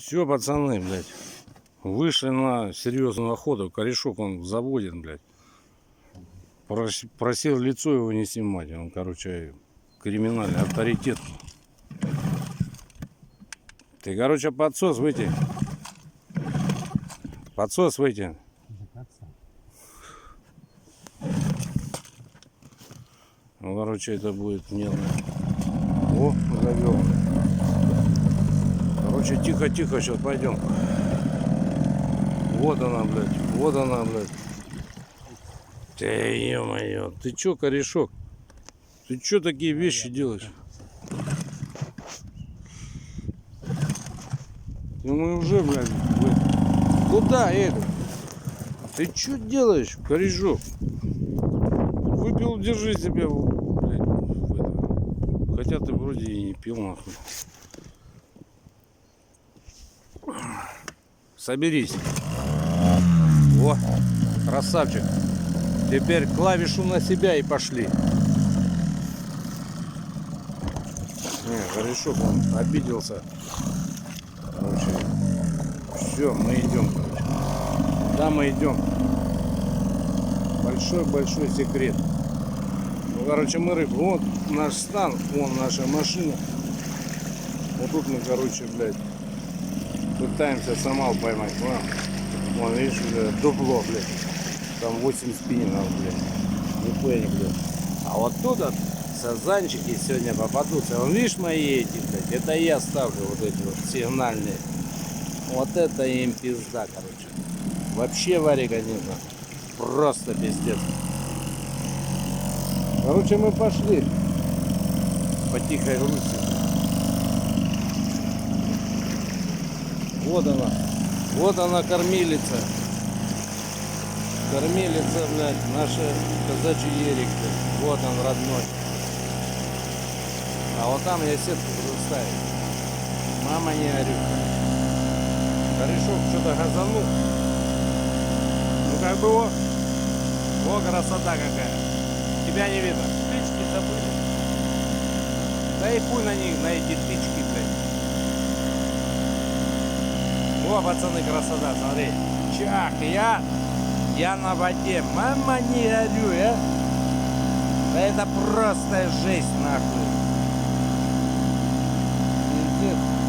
Все, пацаны, блядь, вышли на серьезную охоту. Корешок он заводит, блядь. Просил лицо его не снимать. Он, короче, криминальный авторитет. Ты, короче, подсос выйти. Подсос выйти. Ну, короче, это будет нервно. О, завел. Короче, тихо-тихо, сейчас пойдем. Вот она, блядь. Вот она, блядь. Ты, ё-моё. Ты чё, корешок? Ты чё такие вещи делаешь? Ну мы уже, блядь, куда это? Ты чё делаешь, корешок? Выпил, держи себя, блядь, в это. Хотя ты вроде и не пил, нахуй. Соберись. О, красавчик. Теперь клавишу на себя и пошли. Не, корешок, он обиделся. Короче, все, мы идем, короче. Да, мы идем. Большой-большой секрет. Ну, короче, мы рыбу. Вот наш стан, вон наша машина. Вот тут мы, короче, блядь, пытаемся самал поймать. Вон, видишь, блядь, дупло, блядь. Там 8 спиннеров, блядь. Нихуя не блядь. А вот тут сазанчики сегодня попадутся. Вон, видишь, мои эти, блядь, это я ставлю вот эти вот сигнальные. Вот это им пизда, короче. Вообще варика не знаю. Просто пиздец. Короче, мы пошли по тихой Руси. Вот она кормилица. Кормилица, блядь, наша казачий ерик, блядь. Вот он, родной. А вот там я сетку буду ставить. Мама, не орю. Корешок что-то газанул. Ну как бы о, красота какая. Тебя не видно. Птички забыли. Да и хуй на них, на эти птички, блядь. О, пацаны, красота, смотри. Чах, я на воде. Мама, не орю, а. Да это просто жесть, нахуй.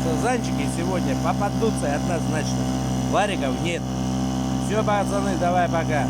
Сазанчики сегодня попадутся однозначно. Вариков нет. Все, пацаны, давай пока.